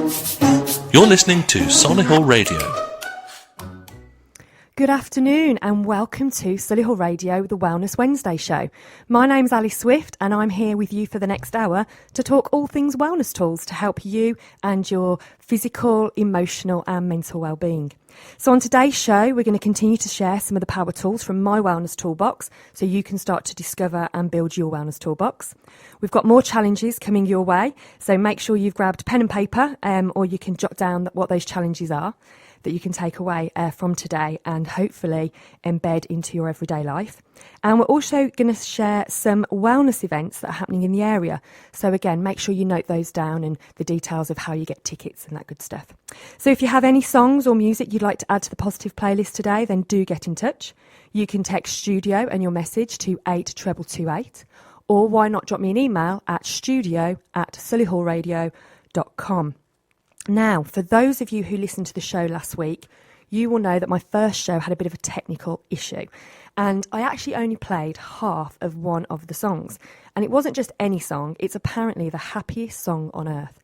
You're listening to Solihull Radio. Good afternoon and welcome to Solihull Radio, the Wellness Wednesday show. My name's Ali Swift and I'm here with you for the next hour to talk all things wellness tools to help you and your physical, emotional and mental well-being. So on today's show, we're going to continue to share some of the power tools from my wellness toolbox so you can start to discover and build your wellness toolbox. We've got more challenges coming your way, so make sure you've grabbed pen and paper or you can jot down what those challenges are that you can take away from today and hopefully embed into your everyday life. And we're also going to share some wellness events that are happening in the area. So again, make sure you note those down and the details of how you get tickets and that good stuff. So if you have any songs or music you'd like to add to the positive playlist today, then do get in touch. You can text studio and your message to 82228, or why not drop me an email at studio@solihullradio.com. Now, for those of you who listened to the show last week, you will know that my first show had a bit of a technical issue. And I actually only played half of one of the songs. And it wasn't just any song, it's apparently the happiest song on earth.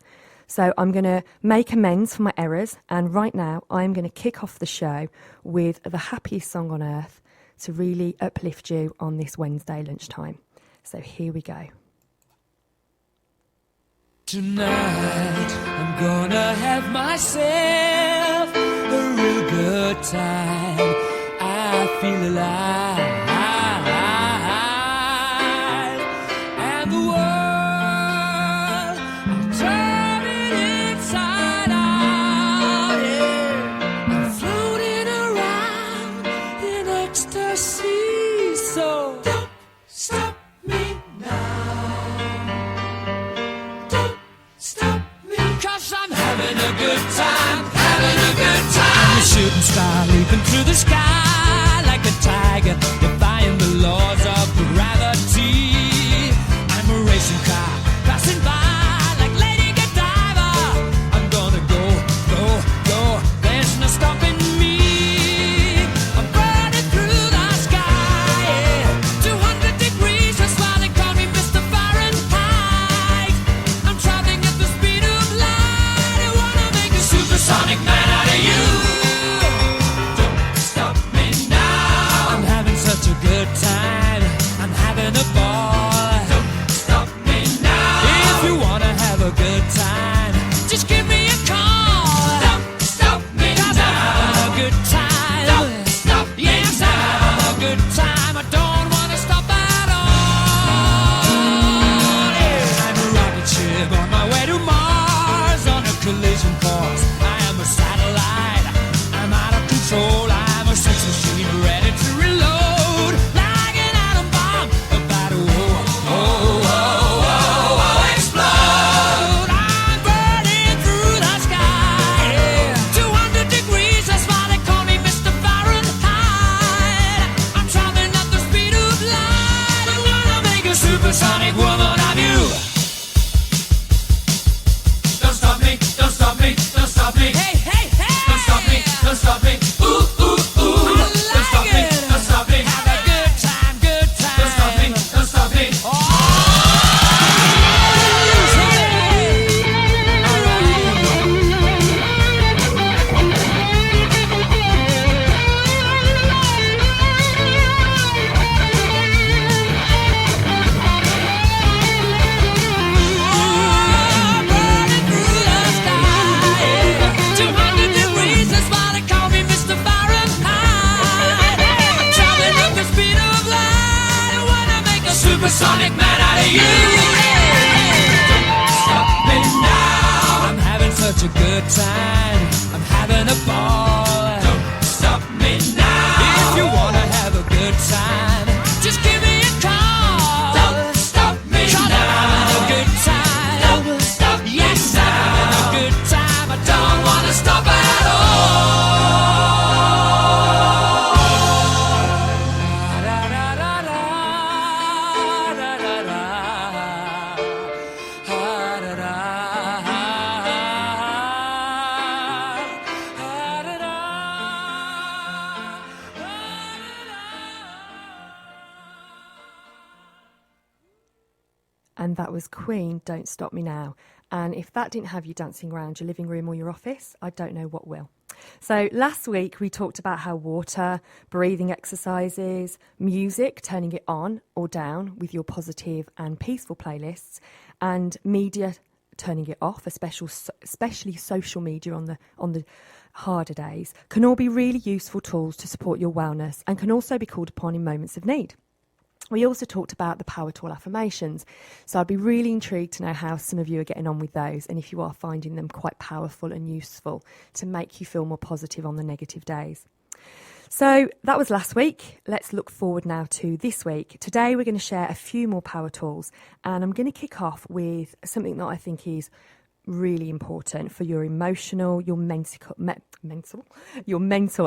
So I'm going to make amends for my errors. And right now, I'm going to kick off the show with the happiest song on earth to really uplift you on this Wednesday lunchtime. So here we go. Tonight, I'm gonna have myself a real good time. I feel alive, and the world, I'm turning inside out, yeah. I'm floating around in ecstasy, so don't stop me now. Having a good time, having a good time. I'm a shooting star leaping through the sky like a tiger, defying the laws of gravity. I'm a racing car passing by like Lady Godiva. I'm gonna go, go, go. There's no stopping me. I'm burning through the sky, yeah. 200 degrees, that's why they call me Mr. Fahrenheit. I'm traveling at the speed of light. Supersonic man out of you. Don't stop me now. I'm having such a good time. I'm having a ball. Don't stop me now. If you wanna have a good time, just give me a call. Don't stop me now. I'm having a good time. Don't stop me now. I'm having a good time. I don't wanna stop at all. Yeah. I'm a rocket ship on my way to Mars on a collision course. A satellite, I'm out of control. I'm a sex machine ready to reload, like an atom bomb about to explode. I'm burning through the sky, yeah. 200 degrees, that's why they call me Mr. Fahrenheit. I'm traveling at the speed of light. I'm gonna make a supersonic woman of you. Don't stop me, don't stop me, don't stop me. Hey, hey, hey! Don't stop me, don't stop me. Ooh, ooh, ooh. Don't stop me, don't stop me. Have a good time, good time. Don't stop me, don't stop me. Oh! Supersonic man out of you. Don't stop me now. I'm having such a good time. I'm having a ball. Don't stop me now. If you wanna have a good time, just give me a call. Don't stop me now. I'm having a good time. Don't stop me now. Yes, I'm having a good time. I don't wanna stop at all. And that was Queen, Don't Stop Me Now. And if that didn't have you dancing around your living room or your office, I don't know what will. So last week we talked about how water, breathing exercises, music, turning it on or down with your positive and peaceful playlists, and media, turning it off, especially social media on the harder days, can all be really useful tools to support your wellness and can also be called upon in moments of need. We also talked about the power tool affirmations, so I'd be really intrigued to know how some of you are getting on with those and if you are finding them quite powerful and useful to make you feel more positive on the negative days. So that was last week. Let's look forward now to this week. Today we're going to share a few more power tools, and I'm going to kick off with something that I think is really important for your emotional, your mental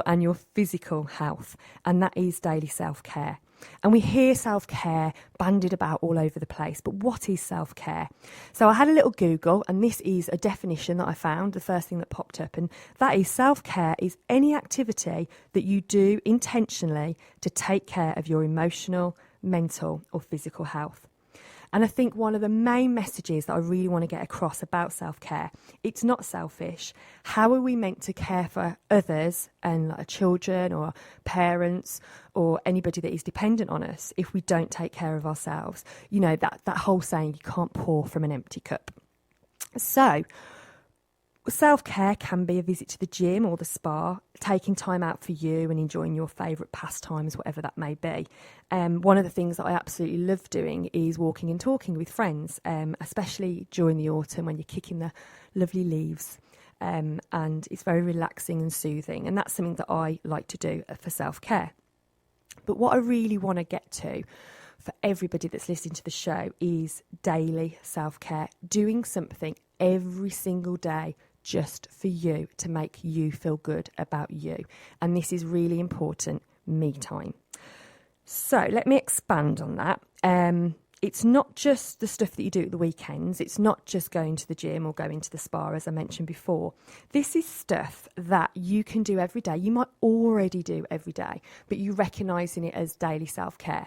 and your physical health, and that is daily self-care. And we hear self-care bandied about all over the place, but what is self-care? So I had a little Google, and this is a definition that I found, the first thing that popped up, and that is self-care is any activity that you do intentionally to take care of your emotional, mental or physical health. And I think one of the main messages that I really want to get across about self-care, it's not selfish. How are we meant to care for others and like children or parents or anybody that is dependent on us if we don't take care of ourselves? You know, that whole saying, you can't pour from an empty cup. So self-care can be a visit to the gym or the spa, taking time out for you and enjoying your favourite pastimes, whatever that may be. One of the things that I absolutely love doing is walking and talking with friends, especially during the autumn when you're kicking the lovely leaves. And it's very relaxing and soothing. And that's something that I like to do for self-care. But what I really want to get to for everybody that's listening to the show is daily self-care, doing something every single day just for you to make you feel good about you. And this is really important, me time. So let me expand on that. It's not just the stuff that you do at the weekends. It's not just going to the gym or going to the spa, as I mentioned before. This is stuff that you can do every day. You might already do every day, but you're recognising it as daily self-care.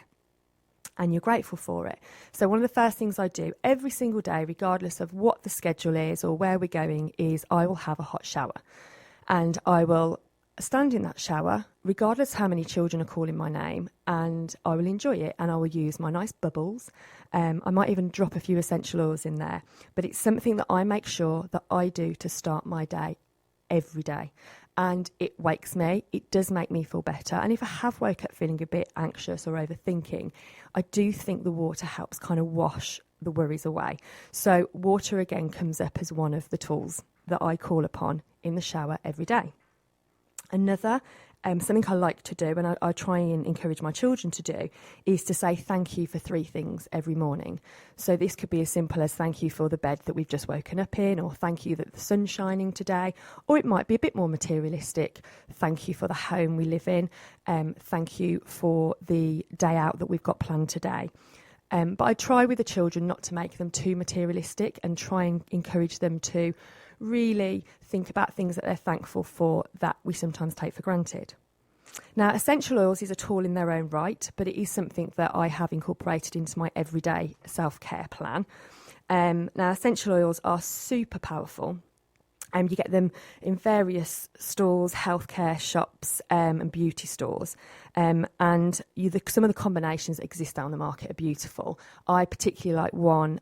And you're grateful for it. So one of the first things I do every single day, regardless of what the schedule is or where we're going, is I will have a hot shower. And I will stand in that shower, regardless how many children are calling my name, and I will enjoy it. And I will use my nice bubbles. I might even drop a few essential oils in there. But it's something that I make sure that I do to start my day every day. And it wakes me, it does make me feel better. And if I have woke up feeling a bit anxious or overthinking, I do think the water helps kind of wash the worries away. So water again comes up as one of the tools that I call upon in the shower every day. Another something I like to do, and I try and encourage my children to do, is to say thank you for 3 things every morning. So this could be as simple as thank you for the bed that we've just woken up in, or thank you that the sun's shining today, or it might be a bit more materialistic. Thank you for the home we live in. Thank you for the day out that we've got planned today. But I try with the children not to make them too materialistic and try and encourage them to really think about things that they're thankful for that we sometimes take for granted. Now, essential oils is a tool in their own right, but it is something that I have incorporated into my everyday self-care plan. Now, essential oils are super powerful. You get them in various stores, healthcare shops, and beauty stores. Some of the combinations that exist out on the market are beautiful. I particularly like one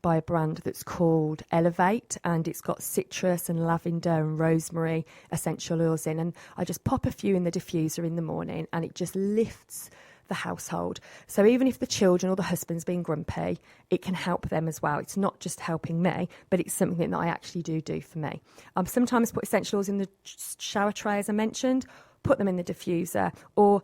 by a brand that's called Elevate, and it's got citrus and lavender and rosemary essential oils in. And I just pop a few in the diffuser in the morning, and it just lifts the household. So even if the children or the husband's being grumpy, it can help them as well. It's not just helping me, but it's something that I actually do for me. Sometimes put essential oils in the shower tray, as I mentioned, put them in the diffuser, or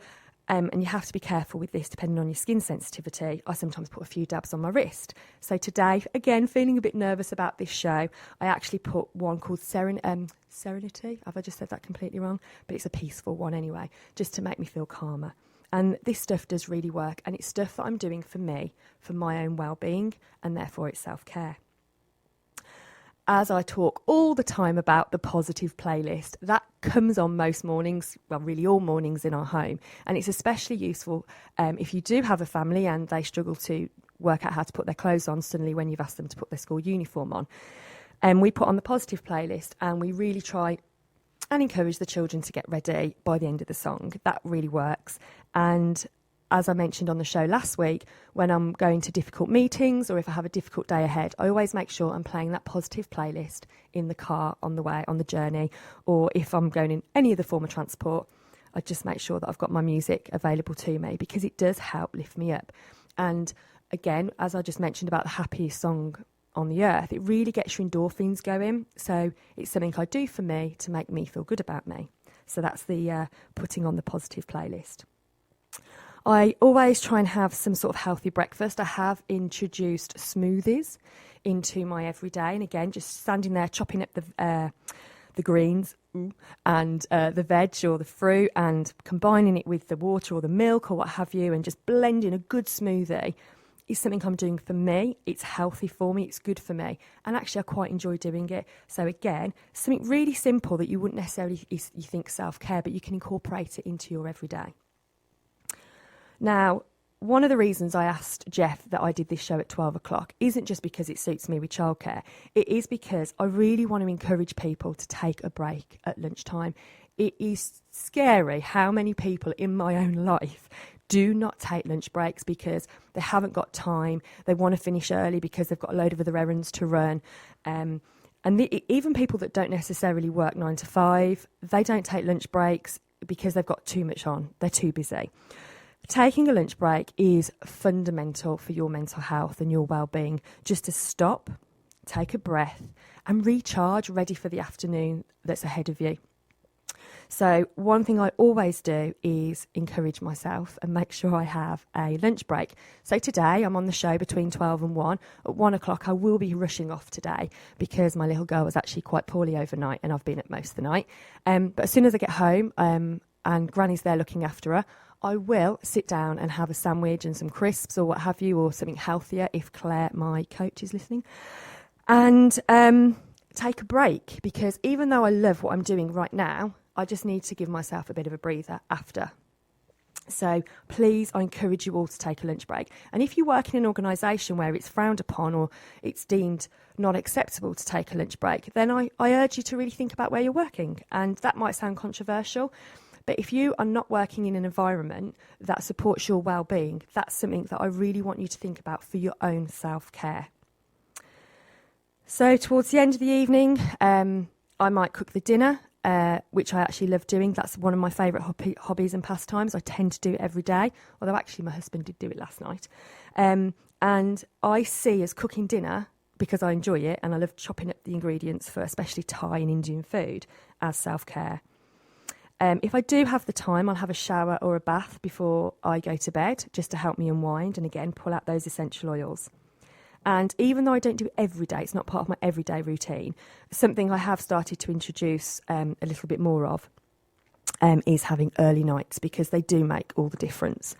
and you have to be careful with this depending on your skin sensitivity. I sometimes put a few dabs on my wrist. So today, again, feeling a bit nervous about this show, I actually put one called Serenity. Have I just said that completely wrong? But it's a peaceful one anyway, just to make me feel calmer. And this stuff does really work, and it's stuff that I'm doing for me, for my own well-being, and therefore it's self-care. As I talk all the time about the positive playlist, that comes on most mornings, well, really all mornings in our home. And it's especially useful if you do have a family and they struggle to work out how to put their clothes on suddenly when you've asked them to put their school uniform on. And we put on the positive playlist, and we really try and encourage the children to get ready by the end of the song. That really works. And as I mentioned on the show last week, when I'm going to difficult meetings or if I have a difficult day ahead, I always make sure I'm playing that positive playlist in the car on the way, on the journey, or if I'm going in any other form of transport, I just make sure that I've got my music available to me, because it does help lift me up. And again, as I just mentioned about the happiest song on the earth, it really gets your endorphins going. So it's something I do for me to make me feel good about me. So that's the putting on the positive playlist. I always try and have some sort of healthy breakfast. I have introduced smoothies into my everyday, and again, just standing there chopping up the greens and the veg or the fruit and combining it with the water or the milk or what have you, and just blending a good smoothie is something I'm doing for me. It's healthy for me, it's good for me, and actually I quite enjoy doing it. So again, something really simple that you wouldn't necessarily you think self-care, but you can incorporate it into your everyday. Now, one of the reasons I asked Jeff that I did this show at 12 o'clock isn't just because it suits me with childcare. It is because I really want to encourage people to take a break at lunchtime. It is scary how many people in my own life do not take lunch breaks because they haven't got time. They want to finish early because they've got a load of other errands to run. Even people that don't necessarily work 9 to 5, they don't take lunch breaks because they've got too much on. They're too busy. Taking a lunch break is fundamental for your mental health and your well-being. Just to stop, take a breath and recharge, ready for the afternoon that's ahead of you. So one thing I always do is encourage myself and make sure I have a lunch break. So today I'm on the show between 12 and 1. At 1 o'clock I will be rushing off today because my little girl was actually quite poorly overnight and I've been up most of the night. But as soon as I get home and Granny's there looking after her, I will sit down and have a sandwich and some crisps or what have you, or something healthier if Claire, my coach, is listening. And take a break, because even though I love what I'm doing right now, I just need to give myself a bit of a breather after. So please, I encourage you all to take a lunch break. And if you work in an organisation where it's frowned upon or it's deemed not acceptable to take a lunch break, then I urge you to really think about where you're working. And that might sound controversial, but if you are not working in an environment that supports your well-being, that's something that I really want you to think about for your own self-care. So towards the end of the evening, I might cook the dinner, which I actually love doing. That's one of my favourite hobbies and pastimes. I tend to do it every day, although actually my husband did do it last night. And I see as cooking dinner, because I enjoy it and I love chopping up the ingredients for especially Thai and Indian food, as self-care. If I do have the time, I'll have a shower or a bath before I go to bed, just to help me unwind and, again, pull out those essential oils. And even though I don't do it every day, it's not part of my everyday routine, something I have started to introduce a little bit more of is having early nights, because they do make all the difference.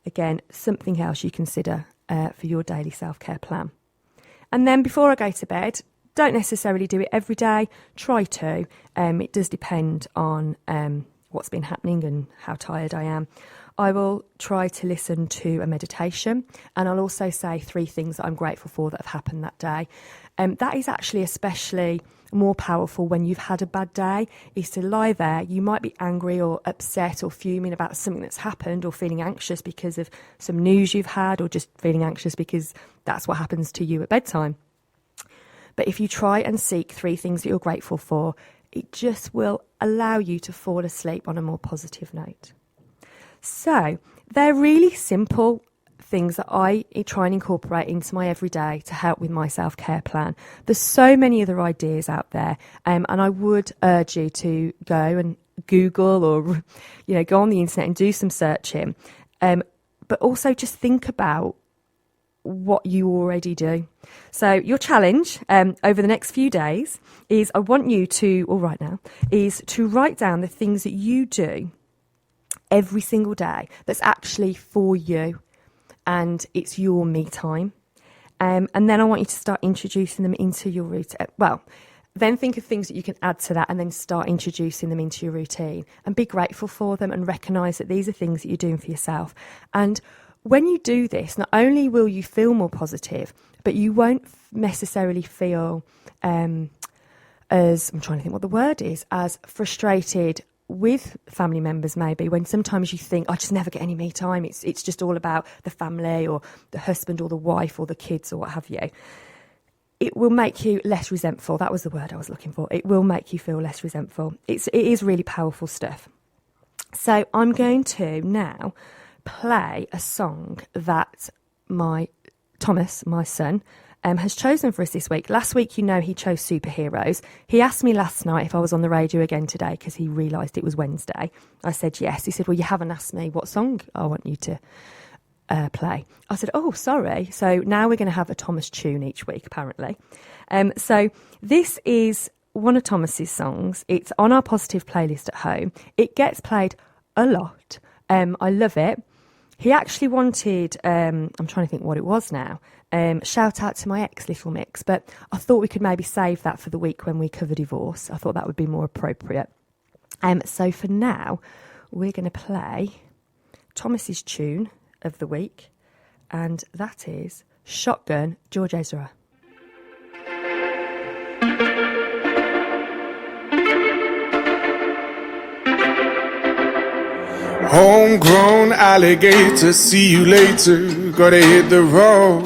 Again, something else you consider for your daily self-care plan. And then before I go to bed, don't necessarily do it every day, try to. It does depend on what's been happening and how tired I am. I will try to listen to a meditation, and I'll also say 3 things that I'm grateful for that have happened that day. That is actually especially more powerful when you've had a bad day, is to lie there. You might be angry or upset or fuming about something that's happened, or feeling anxious because of some news you've had, or just feeling anxious because that's what happens to you at bedtime. But if you try and seek 3 things that you're grateful for, it just will allow you to fall asleep on a more positive note. So they're really simple things that I try and incorporate into my everyday to help with my self-care plan. There's so many other ideas out there, and I would urge you to go and Google or go on the internet and do some searching, but also just think about what you already do. So your challenge over the next few days is, I want you to, or right now, is to write down the things that you do every single day that's actually for you and it's your me time. And then I want you to start introducing them into your routine. Well, then think of things that you can add to that and then start introducing them into your routine, and be grateful for them and recognise that these are things that you're doing for yourself. And when you do this, not only will you feel more positive, but you won't necessarily feel as, I'm trying to think what the word is, as frustrated with family members maybe, when sometimes you think, I just never get any me time. It's just all about the family or the husband or the wife or the kids or what have you. It will make you less resentful. That was the word I was looking for. It will make you feel less resentful. It is really powerful stuff. So I'm going to now play a song that Thomas, my son, has chosen for us this week. Last week, he chose superheroes. He asked me last night if I was on the radio again today because he realised it was Wednesday. I said yes. He said, well, you haven't asked me what song I want you to play. I said, oh, sorry. So now we're going to have a Thomas tune each week, apparently. So this is one of Thomas's songs. It's on our positive playlist at home. It gets played a lot. I love it. He actually wanted, I'm trying to think what it was now, shout out to my ex, Little Mix, but I thought we could maybe save that for the week when we cover divorce. I thought that would be more appropriate. So for now, we're going to play Thomas's tune of the week, and that is Shotgun, George Ezra. Homegrown alligator, see you later. Gotta hit the road,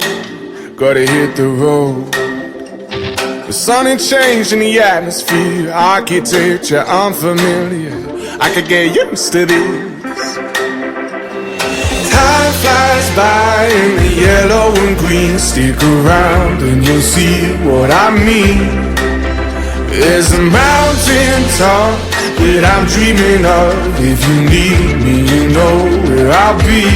gotta hit the road. The sun ain't changed in the atmosphere, architecture unfamiliar. I could get used to this. Time flies by in the yellow and green. Stick around and you'll see what I mean. There's a mountain top that I'm dreaming of. If you need me, you know where I'll be.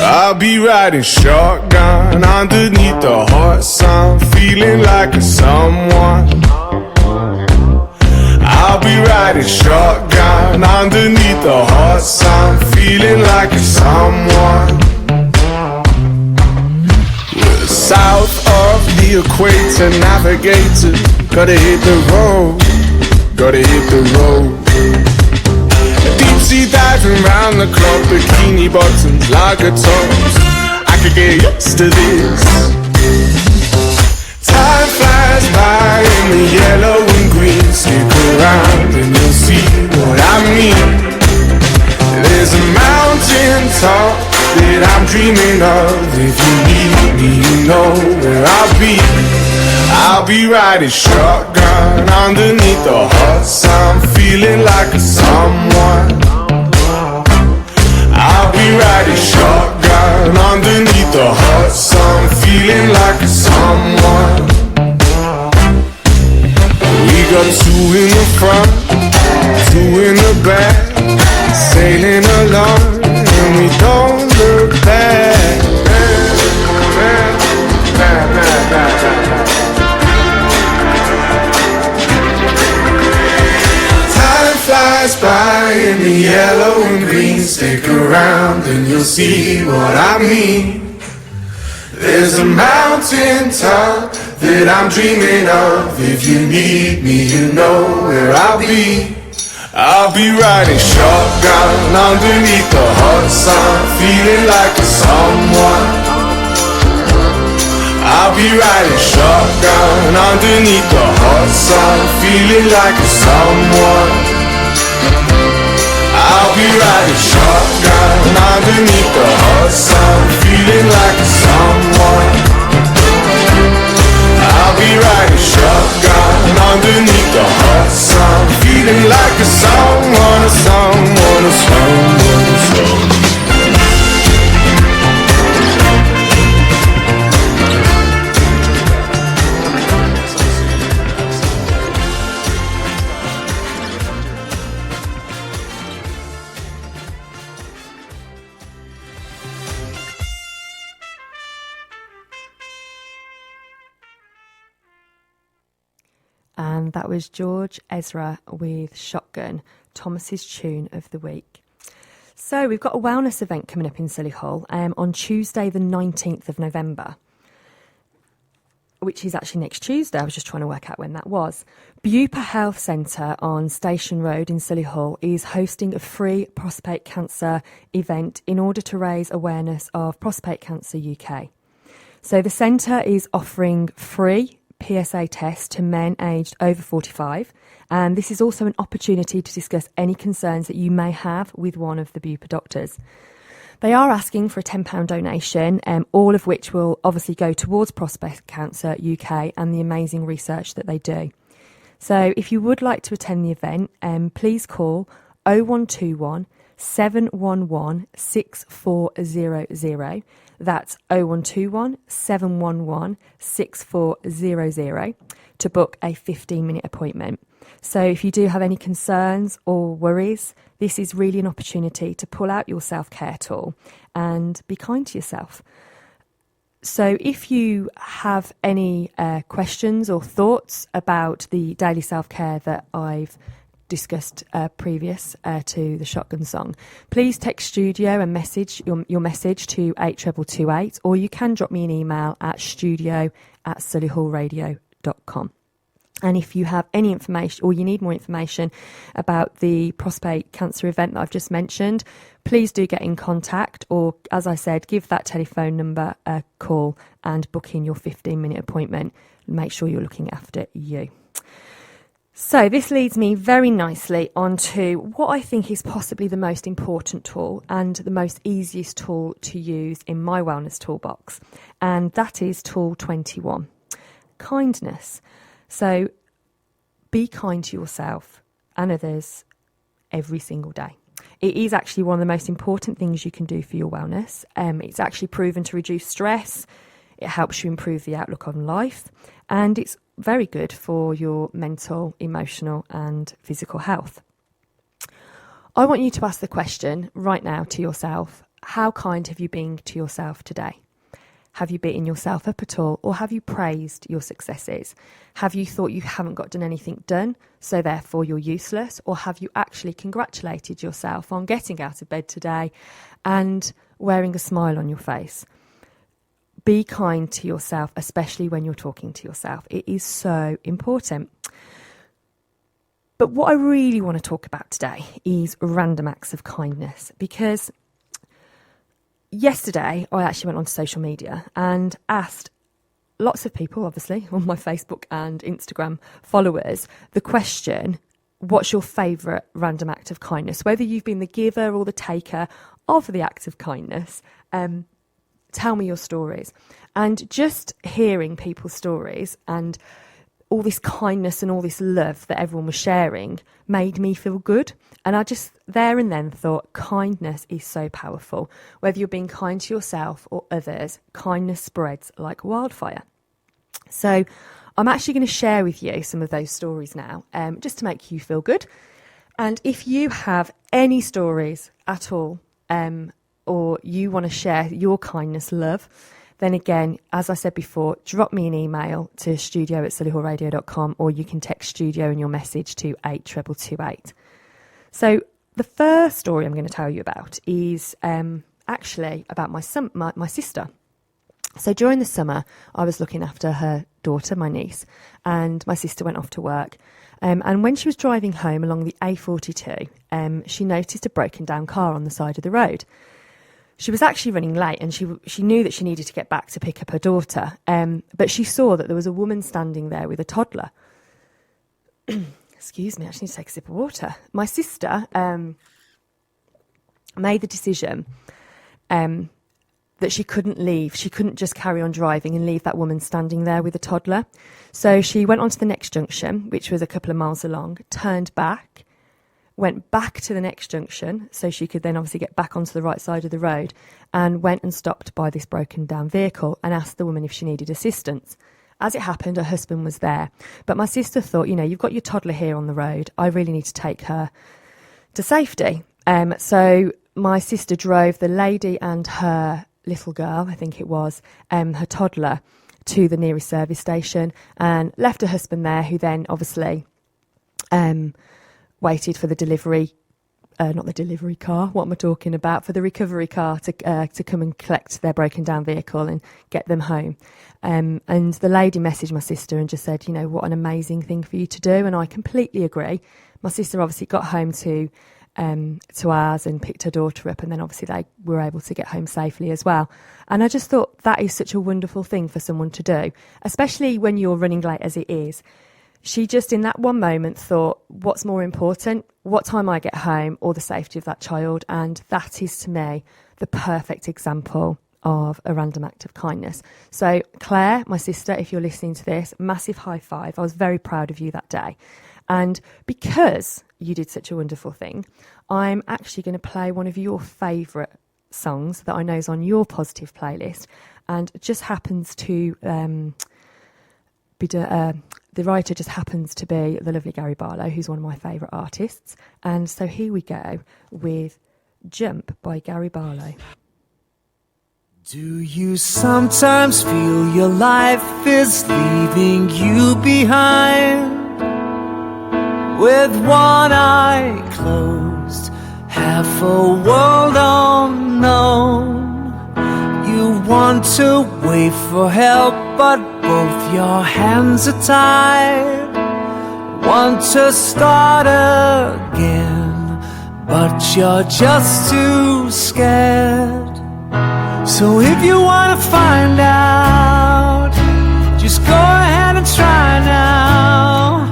I'll be riding shotgun underneath the hot sun, feeling like a someone. I'll be riding shotgun underneath the hot sun, feeling like a someone. We're south of the equator, navigator. Gotta hit the road, gotta hit the road. Deep sea diving round the clock, bikini bottoms, lager tops. I could get used to this. Time flies by in the yellow and green. Stick around and you'll see what I mean. There's a mountain top that I'm dreaming of. If you need me, you know where I'll be. I'll be riding shotgun underneath the hot sun, feeling like a someone. I'll be riding shotgun underneath the hot sun, feeling like a someone. We got two in the front, two in the back, sailing along and we don't look back. Flies by in the yellow and green. Stick around and you'll see what I mean. There's a mountain top that I'm dreaming of. If you need me, you know where I'll be. I'll be riding shotgun underneath the hot sun, feeling like a someone. I'll be riding shotgun underneath the hot sun, feeling like a someone. I'll be riding shotgun underneath the hot sun, feeling like a someone. I'll be riding shotgun underneath the hot sun, feeling like a someone, a someone, a someone, a someone. And that was George Ezra with Shotgun, Thomas's tune of the week. So we've got a wellness event coming up in Solihull on Tuesday the 19th of November. which is actually next Tuesday. I was just trying to work out when that was. Bupa Health Centre on Station Road in Solihull is hosting a free prostate cancer event in order to raise awareness of Prostate Cancer UK. So the centre is offering free PSA tests to men aged over 45, and this is also an opportunity to discuss any concerns that you may have with one of the Bupa doctors. They are asking for a £10 donation, all of which will obviously go towards Prostate Cancer UK and the amazing research that they do. So if you would like to attend the event, please call 0121 711 6400. That's 0121 711 6400 to book a 15-minute appointment. So if you do have any concerns or worries, this is really an opportunity to pull out your self-care tool and be kind to yourself. So if you have any questions or thoughts about the daily self-care that I've discussed previous to the shotgun song, please text studio and message your message to 82228, or you can drop me an email at studio@solihullradio.com. And if you have any information or you need more information about the prostate cancer event that I've just mentioned, please do get in contact, or, as I said, give that telephone number a call and book in your 15-minute appointment. Make sure you're looking after you. So this leads me very nicely onto what I think is possibly the most important tool and the most easiest tool to use in my wellness toolbox, and that is tool 21, kindness. So be kind to yourself and others every single day. It is actually one of the most important things you can do for your wellness. It's actually proven to reduce stress. It helps you improve the outlook on life, and it's very good for your mental, emotional and physical health. I want you to ask the question right now to yourself: how kind have you been to yourself today? Have you beaten yourself up at all, or have you praised your successes? Have you thought you haven't done anything done, so therefore you're useless? Or have you actually congratulated yourself on getting out of bed today and wearing a smile on your face? Be kind to yourself, especially when you're talking to yourself. It is so important. But what I really want to talk about today is random acts of kindness, because yesterday, I actually went onto social media and asked lots of people, obviously, on my Facebook and Instagram followers, the question, what's your favourite random act of kindness? Whether you've been the giver or the taker of the act of kindness, tell me your stories. And just hearing people's stories and all this kindness and all this love that everyone was sharing made me feel good. And I just there and then thought, kindness is so powerful. Whether you're being kind to yourself or others, kindness spreads like wildfire. So I'm actually going to share with you some of those stories now, just to make you feel good. And if you have any stories at all, or you want to share your kindness love, then again, as I said before, drop me an email to studio@solihullradio.com, or you can text studio in your message to 82228. So the first story I'm going to tell you about is actually about my sister. So during the summer, I was looking after her daughter, my niece, and my sister went off to work. And when she was driving home along the A42, she noticed a broken down car on the side of the road. She was actually running late, and she knew that she needed to get back to pick up her daughter, but she saw that there was a woman standing there with a toddler. Excuse me, I just need to take a sip of water. My sister made the decision that she couldn't leave. She couldn't just carry on driving and leave that woman standing there with a toddler. So she went on to the next junction, which was a couple of miles along, turned back, went back to the next junction so she could then obviously get back onto the right side of the road, and went and stopped by this broken down vehicle and asked the woman if she needed assistance. As it happened, her husband was there. But my sister thought, you've got your toddler here on the road. I really need to take her to safety. So my sister drove the lady and her little girl, I think it was, her toddler, to the nearest service station and left her husband there, who then obviously waited for the delivery not the delivery car, what am I talking about? For the recovery car to come and collect their broken down vehicle and get them home. And the lady messaged my sister and just said, you know, what an amazing thing for you to do. And I completely agree. My sister obviously got home to ours and picked her daughter up, and then obviously they were able to get home safely as well. And I just thought that is such a wonderful thing for someone to do, especially when you're running late as it is. She just in that one moment thought, what's more important, what time I get home or the safety of that child? And that is to me the perfect example of a random act of kindness. So Claire, my sister, if you're listening to this, massive high five. I was very proud of you that day. And because you did such a wonderful thing, I'm actually going to play one of your favourite songs that I know is on your positive playlist, and it just happens to the writer just happens to be the lovely Gary Barlow, who's one of my favourite artists. And so here we go with Jump by Gary Barlow. Do you sometimes feel your life is leaving you behind? With one eye closed, half a world unknown. You want to wait for help, but both your hands are tied. Want to start again, but you're just too scared. So if you want to find out, just go ahead and try now.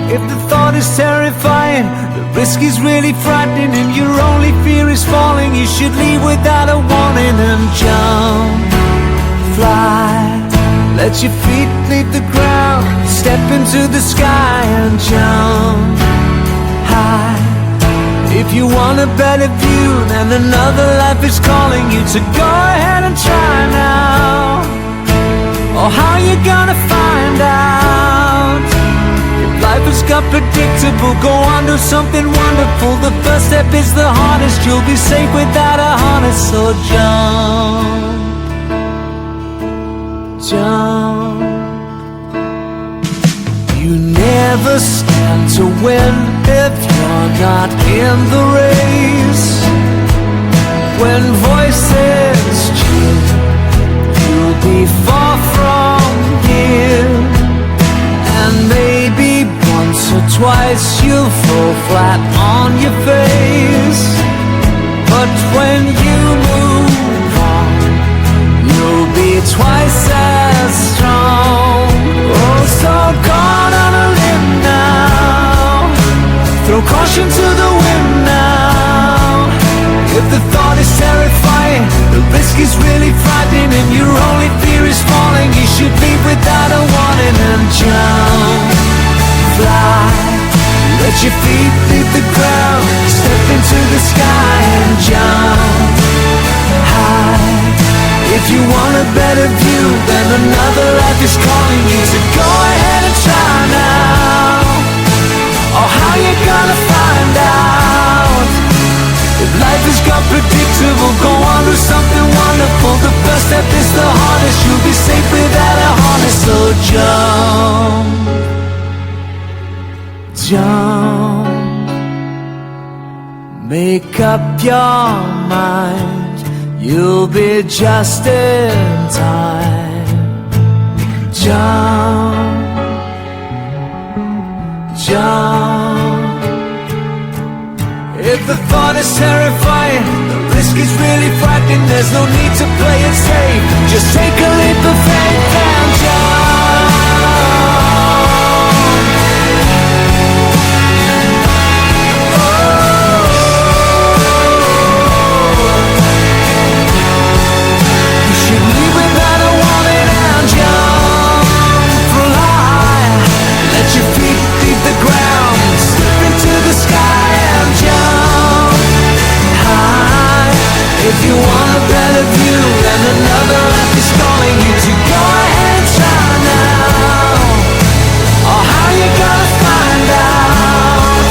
If the thought is terrifying, the risk is really frightening, and your only fear is falling, you should leave without a warning and jump, fly. Let your feet leave the ground, step into the sky and jump high. If you want a better view, then another life is calling you to go ahead and try now. Or how you gonna find out? If life has got predictable, go on, do something wonderful. The first step is the hardest, you'll be safe without a harness. So jump. You never stand to win if you're not in the race. When voices cheer, you'll be far from here. And maybe once or twice you'll fall flat on your face. But when you move on, you'll be twice as strong. Oh, so gone on a limb now, throw caution to the wind now. If the thought is terrifying, the risk is really frightening, and your only fear is falling, you should leave without a warning and jump, fly. Let your feet leave the ground, step into the sky and jump high. If you want a better view, then another life is calling you to go ahead and try now. Or how you gonna find out? If life has got predictable, go on, do something wonderful. The first step is the hardest, you'll be safe without a harness. So jump, make up your mind, you'll be just in time. Jump. If the thought is terrifying, the risk is really frightening, there's no need to play it safe. Just take a leap of faith and jump. You should leave without a warning and jump, fly. Let your feet leave the ground, step into the sky and jump high. If you want a better view, then another life is calling you to go ahead and try now. Or how you gonna find out?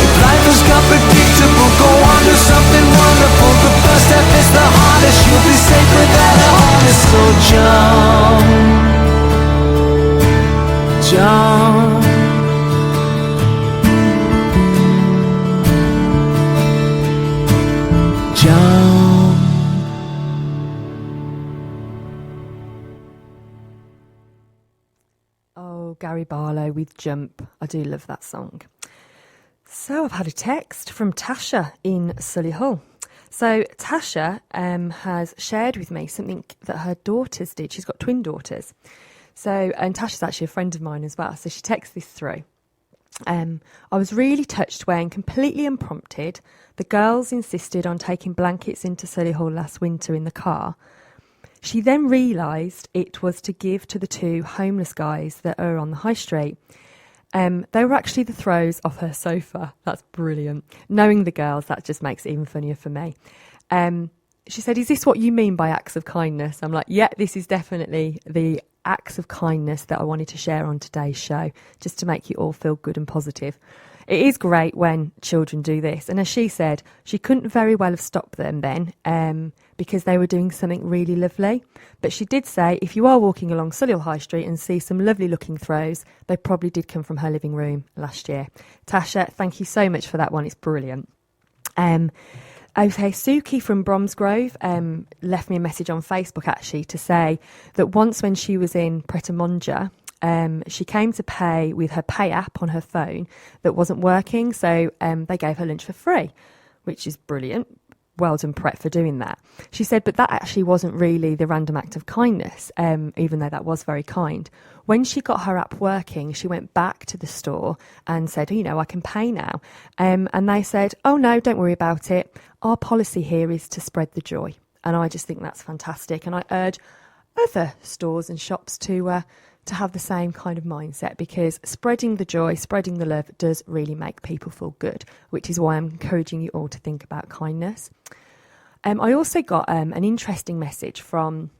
If life has got predictable, go on, do something wonderful. The first step is the hardest, you'll be safe without a harness. So jump. Beautiful, Gary Barlow with Jump. I do love that song. So I've had a text from Tasha in Solihull. So Tasha has shared with me something that her daughters did. She's got twin daughters. And Tasha's actually a friend of mine as well. So she texts this through. I was really touched when, completely unprompted, the girls insisted on taking blankets into Solihull last winter in the car. She then realised it was to give to the two homeless guys that are on the high street. They were actually the throws off her sofa. That's brilliant. Knowing the girls, that just makes it even funnier for me. She said, "Is this what you mean by acts of kindness?" I'm like, yeah, this is definitely the acts of kindness that I wanted to share on today's show, just to make you all feel good and positive. It is great when children do this. And as she said, she couldn't very well have stopped them then because they were doing something really lovely. But she did say, if you are walking along Solihull High Street and see some lovely looking throws, they probably did come from her living room last year. Tasha, thank you so much for that one. It's brilliant. Okay, Suki from Bromsgrove left me a message on Facebook actually to say that once when she was in Pret a Manger, she came to pay with her pay app on her phone that wasn't working, so they gave her lunch for free, which is brilliant. Well done, Pret, for doing that. She said, but that actually wasn't really the random act of kindness, even though that was very kind. When she got her app working, she went back to the store and said, I can pay now. And they said, oh, no, don't worry about it. Our policy here is to spread the joy. And I just think that's fantastic. And I urge other stores and shops to have the same kind of mindset, because spreading the joy, spreading the love does really make people feel good, which is why I'm encouraging you all to think about kindness. I also got an interesting message from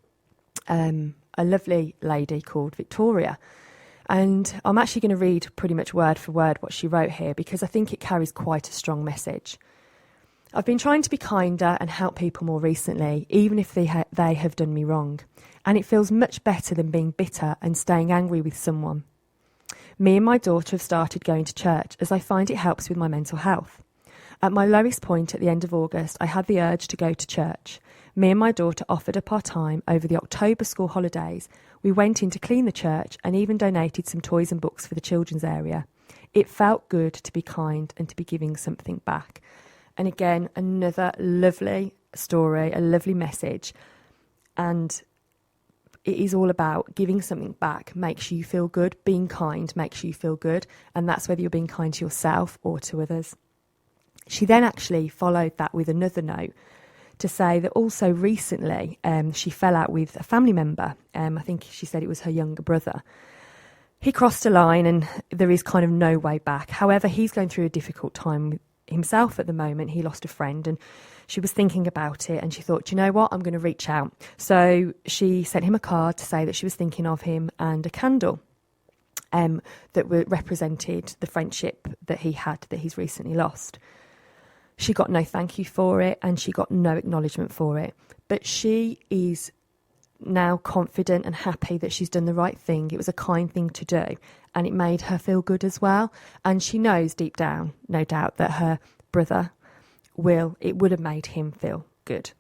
a lovely lady called Victoria. And I'm actually going to read pretty much word for word what she wrote here, because I think it carries quite a strong message. I've been trying to be kinder and help people more recently, even if they have done me wrong. And it feels much better than being bitter and staying angry with someone. Me and my daughter have started going to church, as I find it helps with my mental health. At my lowest point at the end of August, I had the urge to go to church. Me and my daughter offered up our time over the October school holidays. We went in to clean the church and even donated some toys and books for the children's area. It felt good to be kind and to be giving something back. And again, another lovely story, a lovely message. And it is all about giving something back makes you feel good. Being kind makes you feel good. And that's whether you're being kind to yourself or to others. She then actually followed that with another note to say that also recently she fell out with a family member. I think she said it was her younger brother. He crossed a line and there is kind of no way back. However, he's going through a difficult time with himself at the moment. He lost a friend and she was thinking about it and she thought, you know what, I'm going to reach out. So she sent him a card to say that she was thinking of him and a candle that represented the friendship that he had, that he's recently lost. She got no thank you for it and she got no acknowledgement for it. But she is now confident and happy that she's done the right thing. It was a kind thing to do and it made her feel good as well. And she knows deep down, no doubt, that her brother it would have made him feel good.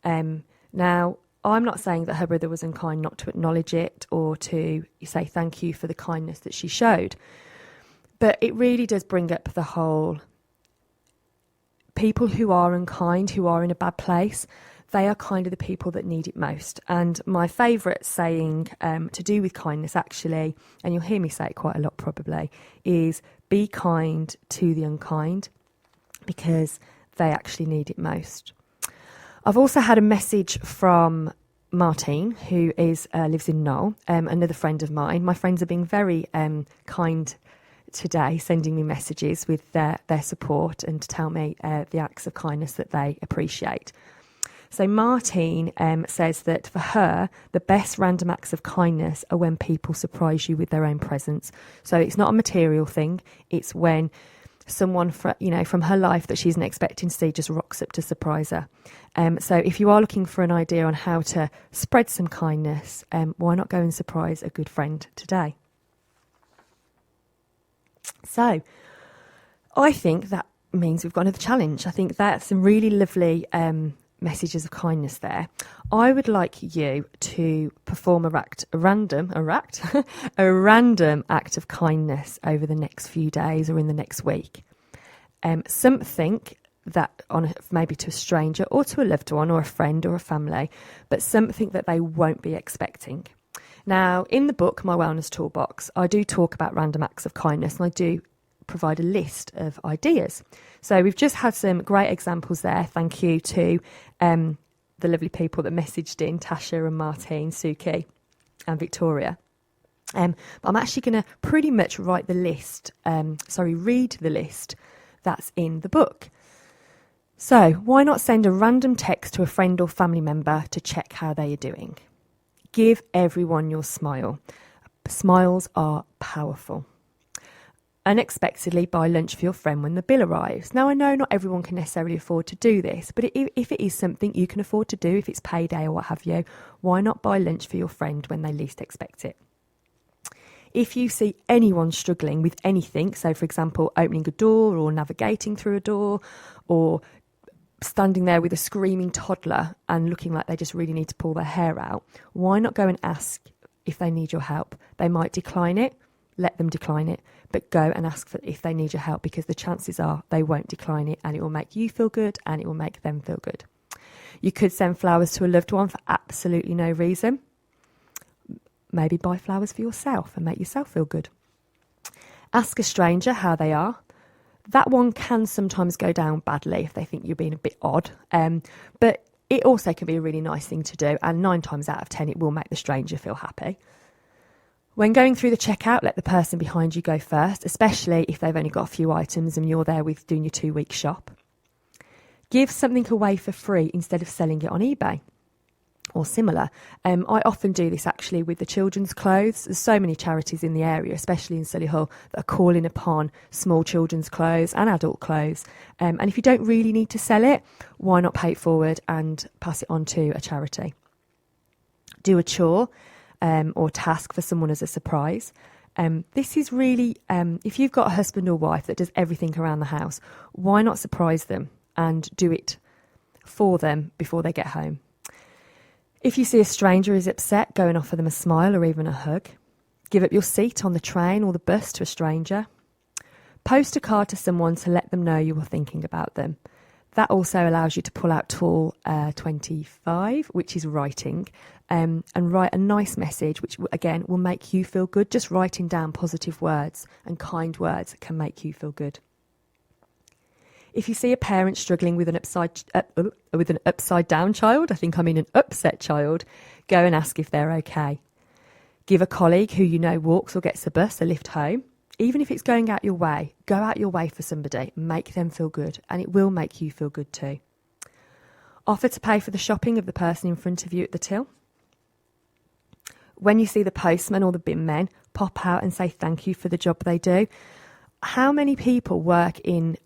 Now, I'm not saying that her brother was unkind not to acknowledge it or to say thank you for the kindness that she showed. But it really does bring up the whole people who are unkind, who are in a bad place, they are kind of the people that need it most. And my favourite saying to do with kindness, actually, and you'll hear me say it quite a lot probably, is be kind to the unkind, because they actually need it most. I've also had a message from Martine, who lives in Knoll, another friend of mine. My friends are being very kind today, sending me messages with their support and to tell me the acts of kindness that they appreciate. So Martine says that for her, the best random acts of kindness are when people surprise you with their own presence. So it's not a material thing. It's when someone from her life that she isn't expecting to see just rocks up to surprise her. So if you are looking for an idea on how to spread some kindness, why not go and surprise a good friend today? So I think that means we've got another challenge. I think that's some really lovely messages of kindness there, I would like you to perform a random act of kindness over the next few days or in the next week. Something that maybe to a stranger or to a loved one or a friend or a family, but something that they won't be expecting. Now, in the book, My Wellness Toolbox, I do talk about random acts of kindness, and I do provide a list of ideas. So we've just had some great examples there. Thank you to the lovely people that messaged in, Tasha and Martine, Suki and Victoria. But I'm actually going to pretty much read the list that's in the book. So why not send a random text to a friend or family member to check how they are doing? Give everyone your smile. Smiles are powerful. Unexpectedly buy lunch for your friend when the bill arrives. Now, I know not everyone can necessarily afford to do this, but if it is something you can afford to do, if it's payday or what have you, why not buy lunch for your friend when they least expect it? If you see anyone struggling with anything, so for example, opening a door or navigating through a door or standing there with a screaming toddler and looking like they just really need to pull their hair out, why not go and ask if they need your help? They might decline it, let them decline it, but go and ask for if they need your help, because the chances are they won't decline it, and it will make you feel good and it will make them feel good. You could send flowers to a loved one for absolutely no reason. Maybe buy flowers for yourself and make yourself feel good. Ask a stranger how they are. That one can sometimes go down badly if they think you're being a bit odd, but it also can be a really nice thing to do, and 9 times out of 10 it will make the stranger feel happy. When going through the checkout, let the person behind you go first, especially if they've only got a few items and you're there with doing your 2-week shop. Give something away for free instead of selling it on eBay or similar. I often do this actually with the children's clothes. There's so many charities in the area, especially in Solihull, that are calling upon small children's clothes and adult clothes. And if you don't really need to sell it, why not pay it forward and pass it on to a charity? Do a chore or task for someone as a surprise. This is really, if you've got a husband or wife that does everything around the house, why not surprise them and do it for them before they get home? If you see a stranger is upset, go and offer them a smile or even a hug. Give up your seat on the train or the bus to a stranger. Post a card to someone to let them know you were thinking about them. That also allows you to pull out tool 25, which is writing, and write a nice message, which again will make you feel good. Just writing down positive words and kind words can make you feel good. If you see a parent struggling with an upside down child, I think I mean an upset child, go and ask if they're okay. Give a colleague who you know walks or gets a bus a lift home. Even if it's going out your way, go out your way for somebody, make them feel good, and it will make you feel good too. Offer to pay for the shopping of the person in front of you at the till. When you see the postman or the bin men, pop out and say thank you for the job they do. How many people work in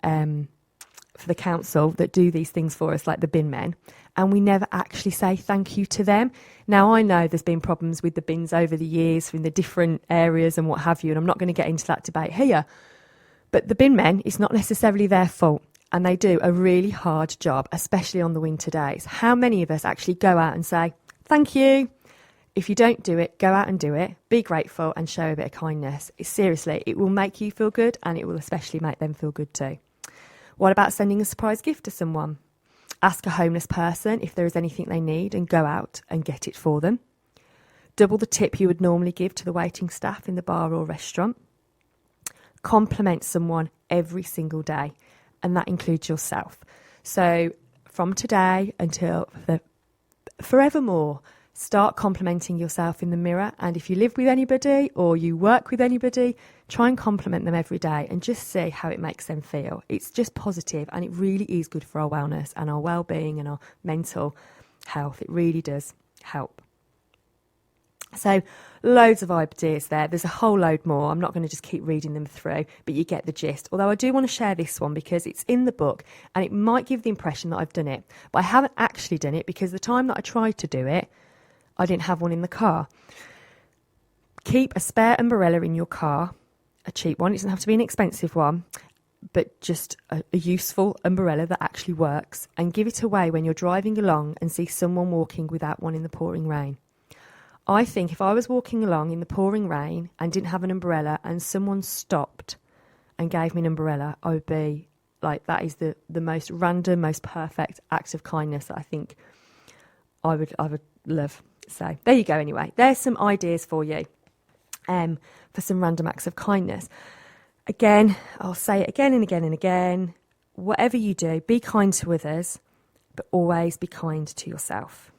for the council that do these things for us, like the bin men, and we never actually say thank you to them? Now, I know there's been problems with the bins over the years in the different areas and what have you, and I'm not going to get into that debate here, but the bin men, it's not necessarily their fault, and they do a really hard job, especially on the winter days. How many of us actually go out and say thank you? If you don't do it, go out and do it, be grateful and show a bit of kindness. Seriously, it will make you feel good, and it will especially make them feel good too. What about sending a surprise gift to someone? Ask a homeless person if there is anything they need and go out and get it for them. Double the tip you would normally give to the waiting staff in the bar or restaurant. Compliment someone every single day, and that includes yourself. So from today until forevermore, start complimenting yourself in the mirror, and if you live with anybody or you work with anybody, try and compliment them every day and just see how it makes them feel. It's just positive, and it really is good for our wellness and our well-being and our mental health. It really does help. So loads of ideas there. There's a whole load more. I'm not going to just keep reading them through, but you get the gist. Although I do want to share this one because it's in the book and it might give the impression that I've done it, but I haven't actually done it because the time that I tried to do it, I didn't have one in the car. Keep a spare umbrella in your car, a cheap one. It doesn't have to be an expensive one. but just a useful umbrella that actually works, and give it away when you're driving along and see someone walking without one in the pouring rain. I think if I was walking along in the pouring rain and didn't have an umbrella and someone stopped and gave me an umbrella, I would be like, that is the most random, most perfect act of kindness that I think I would love. So there you go anyway. There's some ideas for you for some random acts of kindness. Again, I'll say it again and again and again. Whatever you do, be kind to others, but always be kind to yourself.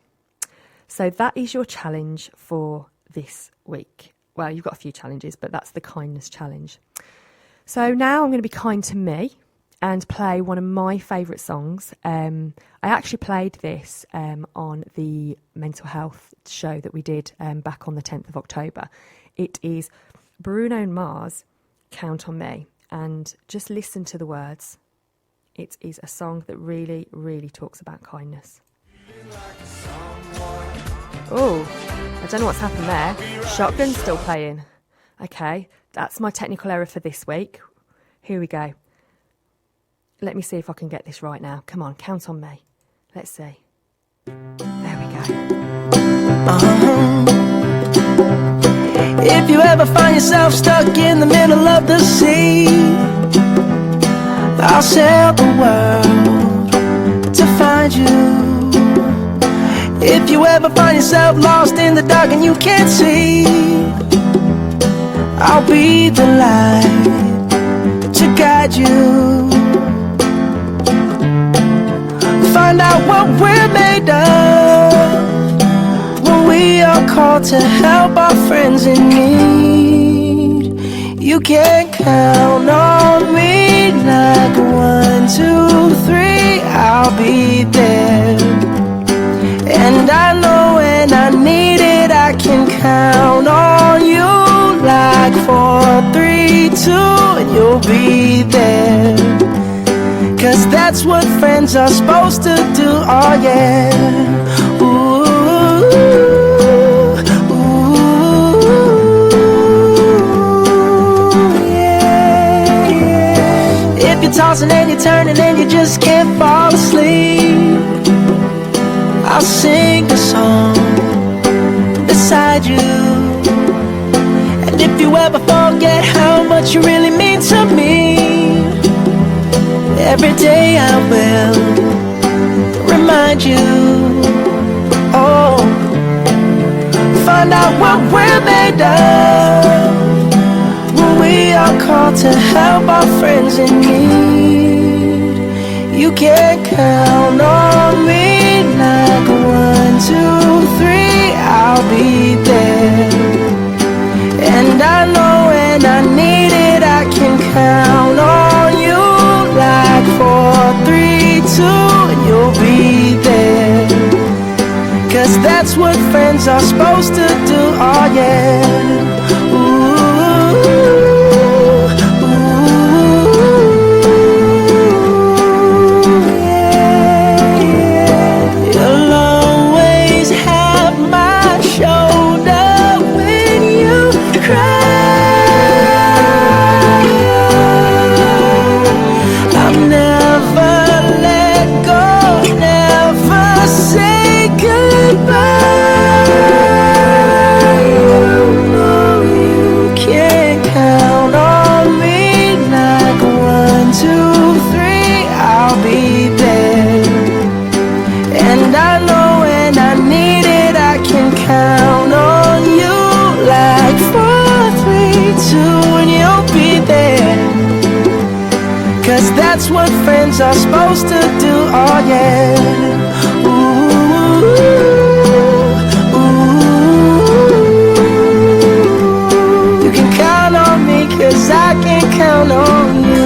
So that is your challenge for this week. Well, you've got a few challenges, but that's the kindness challenge. So now I'm going to be kind to me and play one of my favourite songs. I actually played this on the mental health show that we did back on the 10th of October. It is Bruno Mars, Count on Me, and just listen to the words. It is a song that really, really talks about kindness. Oh, I don't know what's happened there. Shotgun's still playing. Okay, that's my technical error for this week. Here we go. Let me see if I can get this right now. Come on, count on me. Let's see. There we go. If you ever find yourself stuck in the middle of the sea, I'll sail the world to find you. If you ever find yourself lost in the dark and you can't see, I'll be the light to guide you. Find out what we're made of when we are called to help our friends in need. You can count on me like 1, 2, 3, I'll be there. And I know when I need it, I can count on you like 4, 3, 2, and you'll be there. 'Cause that's what friends are supposed to do, oh yeah. Ooh, ooh, yeah, yeah. If you're tossing and you're turning and you just can't fall asleep, I'll sing a song beside you. And if you ever forget how much you really mean to me, every day I will remind you. Oh, find out what we're made of when we are called to help our friends in need. You can count on me like 1, 2, 3, I'll be there. And I know when I need it, I can count on you like 4, 3, 2, and you'll be there. 'Cause that's what friends are supposed to do, oh yeah. Ooh, ooh, yeah, yeah. You'll always have my shoulder when you cry. That's what friends are supposed to do, oh yeah. Ooh, ooh. You can count on me 'cause I can count on you.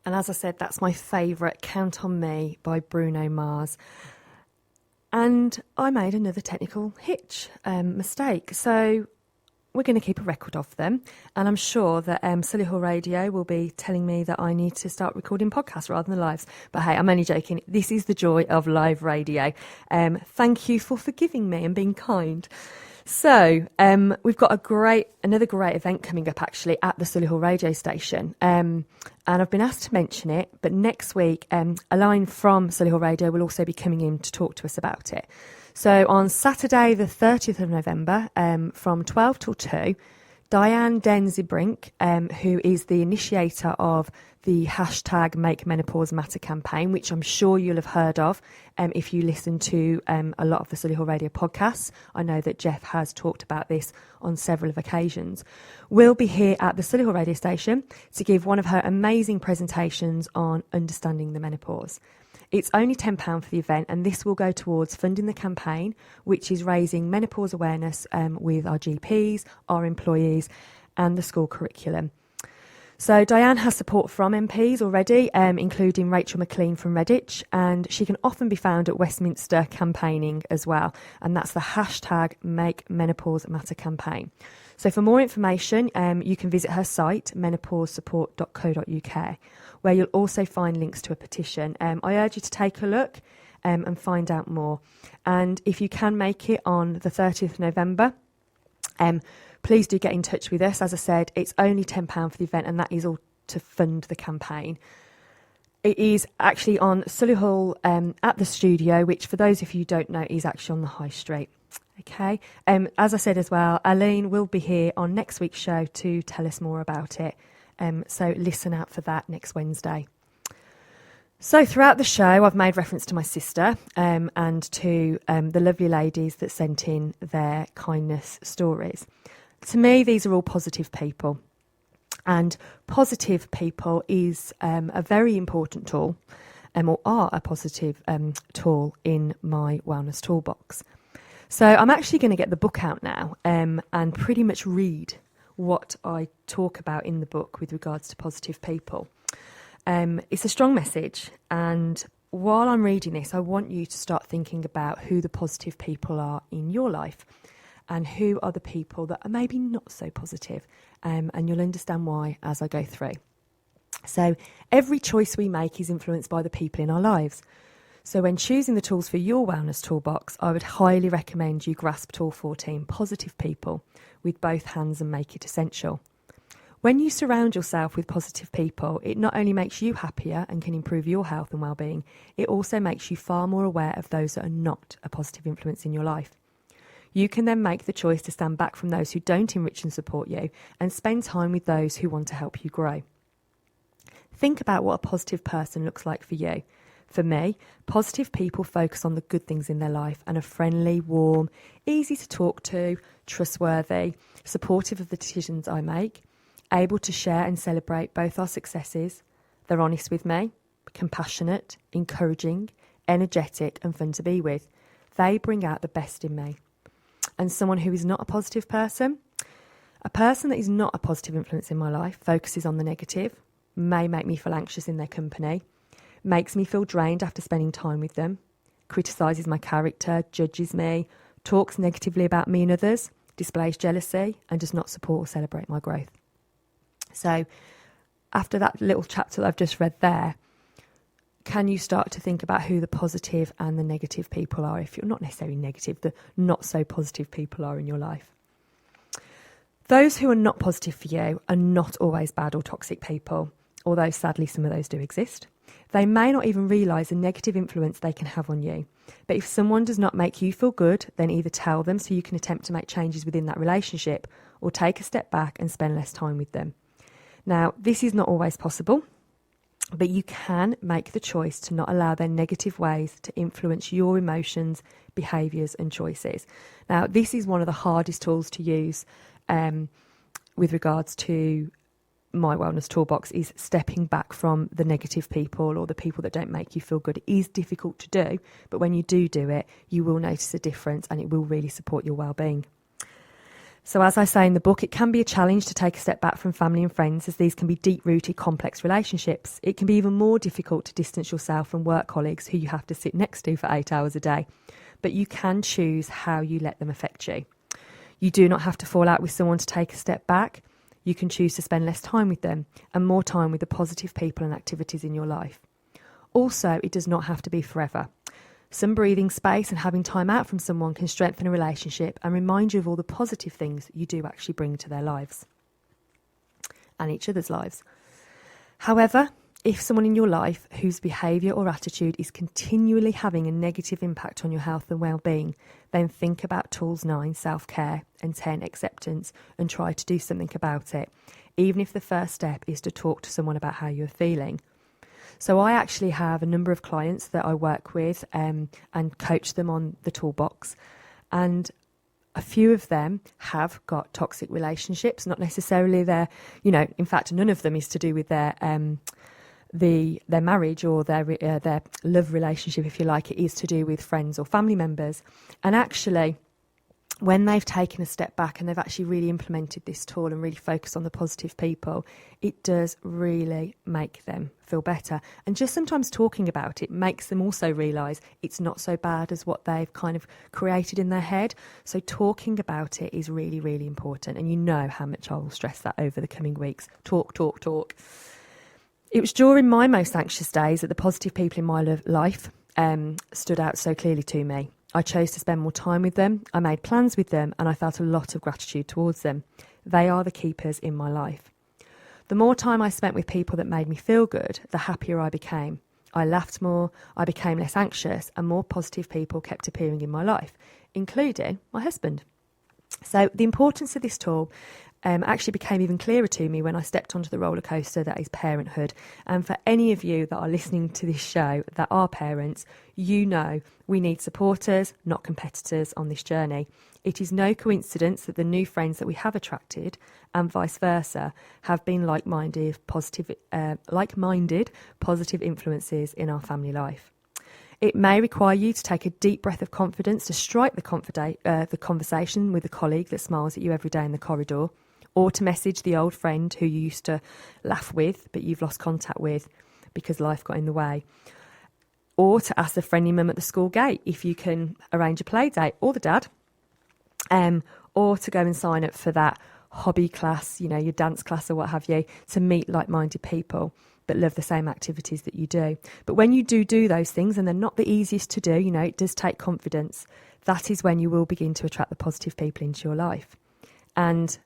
And as I said, that's my favourite, Count on Me by Bruno Mars. And I made another technical hitch mistake. So we're going to keep a record of them. And I'm sure that Solihull Radio will be telling me that I need to start recording podcasts rather than lives. But hey, I'm only joking. This is the joy of live radio. Thank you for forgiving me and being kind. So we've got another great event coming up actually at the Solihull radio station, and I've been asked to mention it. But next week, a line from Solihull Radio will also be coming in to talk to us about it. So on Saturday, the 30th of November, from 12 till 2, Diane Denzibrink, who is the initiator of the hashtag Make Menopause Matter campaign, which I'm sure you'll have heard of if you listen to a lot of the Solihull Radio podcasts. I know that Jeff has talked about this on several of occasions. Will be here at the Solihull Radio station to give one of her amazing presentations on understanding the menopause. It's only £10 for the event, and this will go towards funding the campaign, which is raising menopause awareness with our GPs, our employees, and the school curriculum. So Diane has support from MPs already, including Rachel McLean from Redditch, and she can often be found at Westminster campaigning as well, and that's the hashtag Make Menopause Matter campaign. So for more information, you can visit her site, menopausesupport.co.uk, where you'll also find links to a petition. I urge you to take a look and find out more. And if you can make it on the 30th of November, please do get in touch with us. As I said, it's only £10 for the event, and that is all to fund the campaign. It is actually on Solihull at the studio, which for those of you who don't know is actually on the High Street. Okay. As I said as well, Aline will be here on next week's show to tell us more about it. So listen out for that next Wednesday. So throughout the show, I've made reference to my sister and to the lovely ladies that sent in their kindness stories. To me, these are all positive people. And positive people is a very important tool, or are a positive tool in my wellness toolbox. So I'm actually going to get the book out now and pretty much read what I talk about in the book with regards to positive people. It's a strong message, and while I'm reading this, I want you to start thinking about who the positive people are in your life and who are the people that are maybe not so positive, and you'll understand why as I go through. So every choice we make is influenced by the people in our lives. So when choosing the tools for your wellness toolbox, I would highly recommend you grasp Tool 14, Positive People, with both hands and make it essential. When you surround yourself with positive people, it not only makes you happier and can improve your health and well-being, it also makes you far more aware of those that are not a positive influence in your life. You can then make the choice to stand back from those who don't enrich and support you and spend time with those who want to help you grow. Think about what a positive person looks like for you. For me, positive people focus on the good things in their life and are friendly, warm, easy to talk to, trustworthy, supportive of the decisions I make, able to share and celebrate both our successes. They're honest with me, compassionate, encouraging, energetic and fun to be with. They bring out the best in me. And someone who is not a positive person, a person that is not a positive influence in my life, focuses on the negative, may make me feel anxious in their company, makes me feel drained after spending time with them, criticises my character, judges me, talks negatively about me and others, displays jealousy, and does not support or celebrate my growth. So after that little chapter that I've just read there, can you start to think about who the positive and the negative people are? If you're not necessarily negative, the not so positive people are in your life. Those who are not positive for you are not always bad or toxic people, although sadly some of those do exist. They may not even realise the negative influence they can have on you. But if someone does not make you feel good, then either tell them so you can attempt to make changes within that relationship, or take a step back and spend less time with them. Now, this is not always possible, but you can make the choice to not allow their negative ways to influence your emotions, behaviours and choices. Now, this is one of the hardest tools to use with regards to my wellness toolbox, is stepping back from the negative people or the people that don't make you feel good. It is difficult to do, but when you do it, you will notice a difference and it will really support your well-being. So as I say in the book, it can be a challenge to take a step back from family and friends, as these can be deep-rooted, complex relationships. It can be even more difficult to distance yourself from work colleagues who you have to sit next to for 8 hours a day. But you can choose how you let them affect you. You do not have to fall out with someone to take a step back. You can choose to spend less time with them and more time with the positive people and activities in your life. Also, it does not have to be forever. Some breathing space and having time out from someone can strengthen a relationship and remind you of all the positive things you do actually bring to their lives and each other's lives. However, if someone in your life whose behaviour or attitude is continually having a negative impact on your health and well-being, then think about tools 9, self-care, and 10, acceptance, and try to do something about it, even if the first step is to talk to someone about how you're feeling. So I actually have a number of clients that I work with and coach them on the toolbox, and a few of them have got toxic relationships, not necessarily their, in fact, none of them is to do with their marriage or their love relationship, if you like. It is to do with friends or family members. And actually, when they've taken a step back and they've actually really implemented this tool and really focused on the positive people, it does really make them feel better. And just sometimes talking about it makes them also realise it's not so bad as what they've kind of created in their head. So talking about it is really, really important. And you know how much I will stress that over the coming weeks. Talk. It was during my most anxious days that the positive people in my life stood out so clearly to me. I chose to spend more time with them, I made plans with them, and I felt a lot of gratitude towards them. They are the keepers in my life. The more time I spent with people that made me feel good, the happier I became. I laughed more, I became less anxious, and more positive people kept appearing in my life, including my husband. So the importance of this tool actually became even clearer to me when I stepped onto the roller coaster that is parenthood. And for any of you that are listening to this show that are parents, you know we need supporters, not competitors, on this journey. It is no coincidence that the new friends that we have attracted, and vice versa, have been like-minded, positive influences in our family life. It may require you to take a deep breath of confidence to strike the conversation with a colleague that smiles at you every day in the corridor, or to message the old friend who you used to laugh with but you've lost contact with because life got in the way, or to ask the friendly mum at the school gate if you can arrange a play date, or the dad, or to go and sign up for that hobby class, your dance class or what have you, to meet like-minded people that love the same activities that you do. But when you do those things, and they're not the easiest to do, it does take confidence, that is when you will begin to attract the positive people into your life. And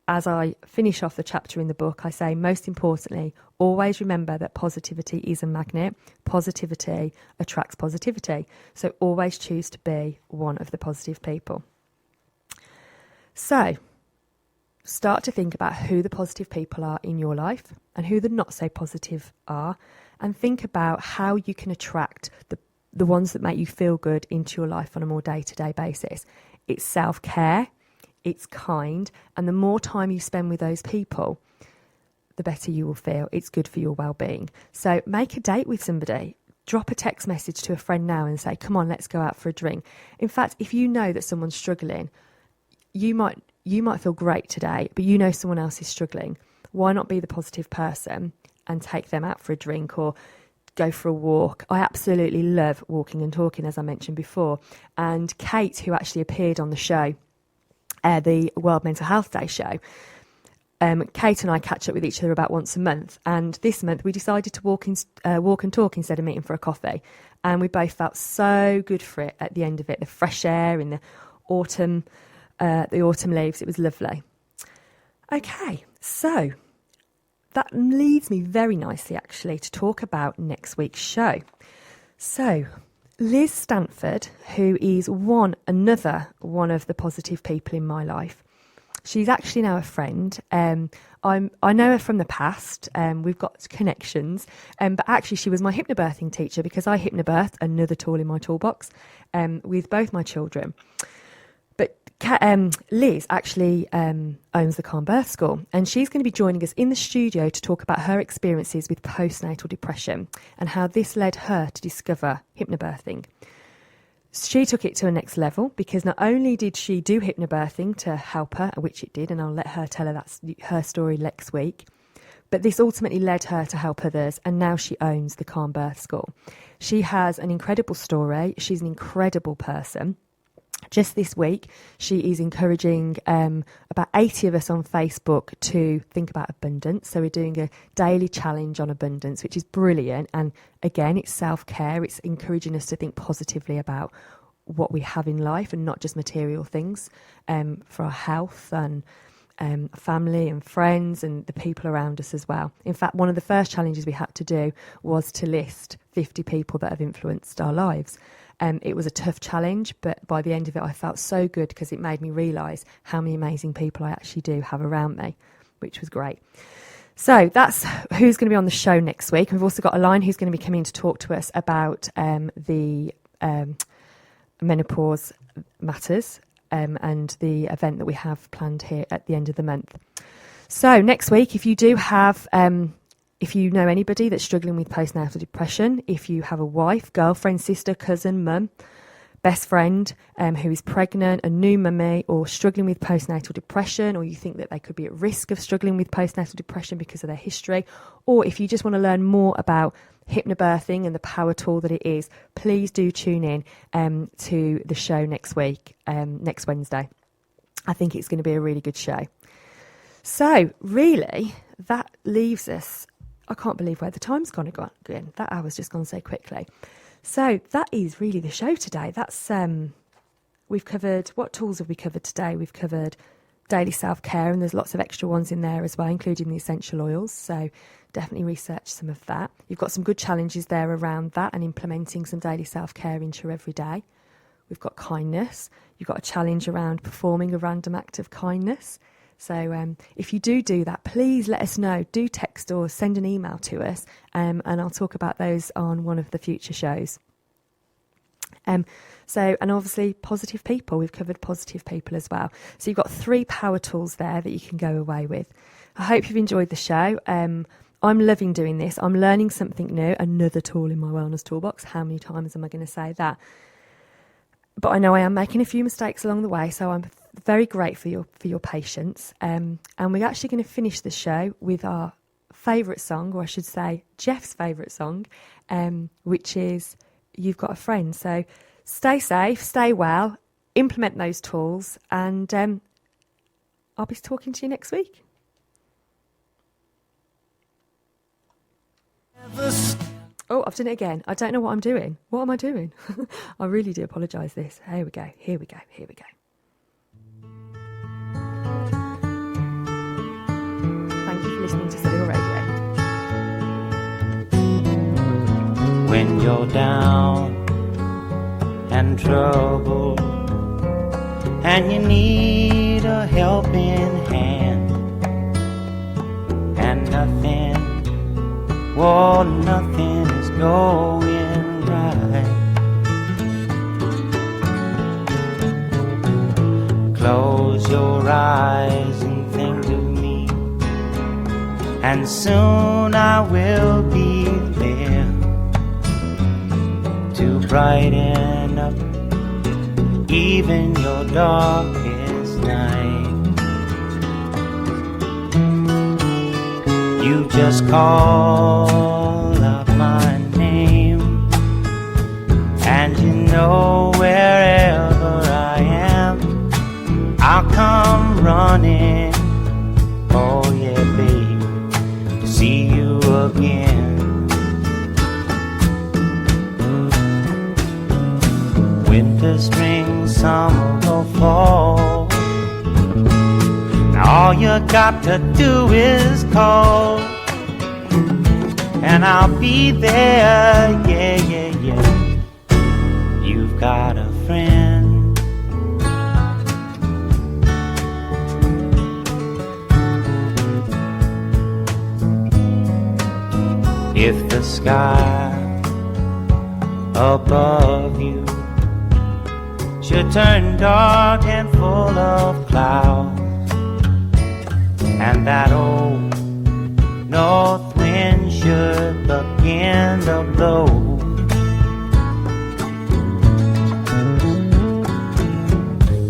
as I finish off the chapter in the book, I say, most importantly, always remember that positivity is a magnet. Positivity attracts positivity. So always choose to be one of the positive people. So start to think about who the positive people are in your life and who the not so positive are, and think about how you can attract the ones that make you feel good into your life on a more day-to-day basis. It's self-care, it's kind, and the more time you spend with those people, the better you will feel. It's good for your well-being. So make a date with somebody. Drop a text message to a friend now and say, come on, let's go out for a drink. In fact, if you know that someone's struggling, you might feel great today, but you know someone else is struggling. Why not be the positive person and take them out for a drink or go for a walk? I absolutely love walking and talking, as I mentioned before. And Kate, who actually appeared on the show, the World Mental Health Day show, Kate and I catch up with each other about once a month. And this month we decided to walk and talk instead of meeting for a coffee. And we both felt so good for it at the end of it. The fresh air in the autumn leaves, it was lovely. Okay, so that leads me very nicely actually to talk about next week's show. So Liz Stanford, who is another one of the positive people in my life, she's actually now a friend. I know her from the past. We've got connections, but actually she was my hypnobirthing teacher, because I hypnobirthed, another tool in my toolbox, with both my children. Liz actually owns the Calm Birth School, and she's going to be joining us in the studio to talk about her experiences with postnatal depression and how this led her to discover hypnobirthing. She took it to a next level, because not only did she do hypnobirthing to help her, which it did, and I'll let her tell her story next week, but this ultimately led her to help others, and now she owns the Calm Birth School. She has an incredible story. She's an incredible person. just this week, she is encouraging about 80 of us on Facebook to think about abundance. So we're doing a daily challenge on abundance, which is brilliant. And again, it's self-care. It's encouraging us to think positively about what we have in life and not just material things, for our health and family and friends and the people around us as well. In fact, one of the first challenges we had to do was to list 50 people that have influenced our lives. It was a tough challenge, but by the end of it, I felt so good because it made me realise how many amazing people I actually do have around me, which was great. So that's who's going to be on the show next week. We've also got a line who's going to be coming to talk to us about the menopause matters and the event that we have planned here at the end of the month. So next week, if you do have... if you know anybody that's struggling with postnatal depression, if you have a wife, girlfriend, sister, cousin, mum, best friend who is pregnant, a new mummy, or struggling with postnatal depression, or you think that they could be at risk of struggling with postnatal depression because of their history, or if you just want to learn more about hypnobirthing and the power tool that it is, please do tune in to the show next week, next Wednesday. I think it's going to be a really good show. So really, that leaves us... I can't believe where the time's gone again. That hour's just gone so quickly. So that is really the show today. That's we've covered, what tools have we covered today? We've covered daily self-care, and there's lots of extra ones in there as well, including the essential oils. So definitely research some of that. You've got some good challenges there around that and implementing some daily self-care into your everyday. We've got kindness. You've got a challenge around performing a random act of kindness. So if you do that, please let us know. Do text or send an email to us, and I'll talk about those on one of the future shows. And obviously positive people. We've covered positive people as well. So you've got 3 power tools there that you can go away with. I hope you've enjoyed the show. I'm loving doing this. I'm learning something new, another tool in my wellness toolbox. How many times am I going to say that? But I know I am making a few mistakes along the way, so I'm very grateful for your patience. And we're actually going to finish the show with our favourite song, or I should say Jeff's favourite song, which is You've Got a Friend. So stay safe, stay well, implement those tools, and I'll be talking to you next week. Oh, I've done it again. I don't know what I'm doing. What am I doing? I really do apologise this. Here we go. Thank you for listening to Solihull Radio. When you're down and troubled and you need a helping hand, and nothing is going right. Close your eyes and think of me, and soon I will be there to brighten up even your darkest night. You just call out my name, and you know wherever I am, I'll come running. Oh yeah, babe, to see you again. Winter, spring, summer or fall, all you got to do is call, and I'll be there, yeah, yeah, yeah. You've got a friend. If the sky above you should turn dark and full of clouds, and that old north wind should begin to blow,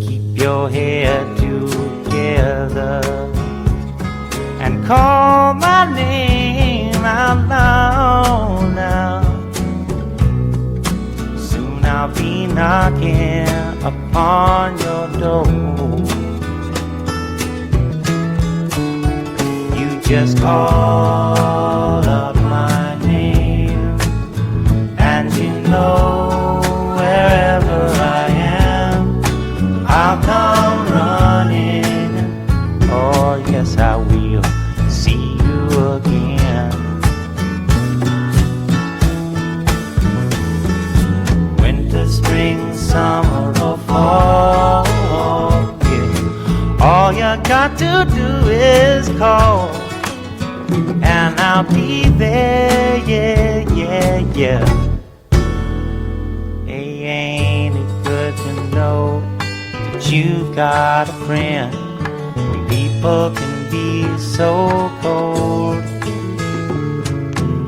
keep your head together and call my name out loud now. Soon I'll be be knocking upon your door. You just call out my name, and you know wherever I am, I'll come running. Oh yes, I will see you again. Winter, spring, summer or fall, yeah. All you got to do is call, and I'll be there, yeah, yeah, yeah. Hey, ain't it good to know that you've got a friend? People can be so cold.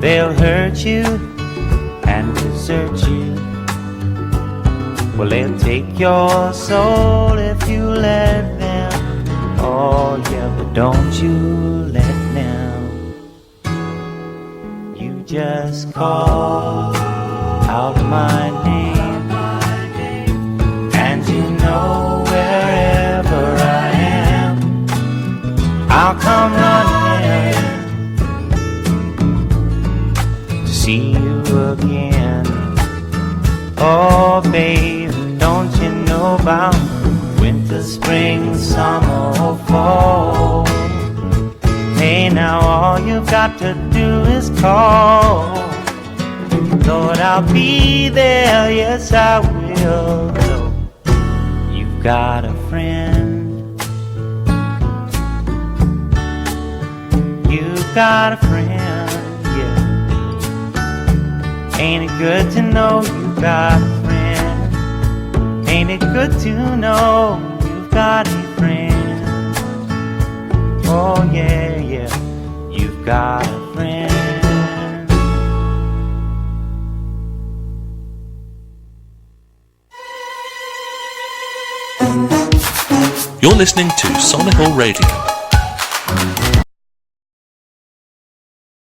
They'll hurt you and desert you. Well, they'll take your soul if you let them. Oh yeah, but don't you let them. You just call out my name, and you know wherever I am, I'll come running to see you again. Oh babe, don't you know about winter, spring, summer or fall? Hey now, all you've got to do is call. Lord, I'll be there, yes I will. You've got a friend. You've got a friend, yeah. Ain't it good to know you've got a friend? Ain't it good to know you've got a friend? Oh yeah, yeah, you've got a friend. You're listening to Solihull Radio.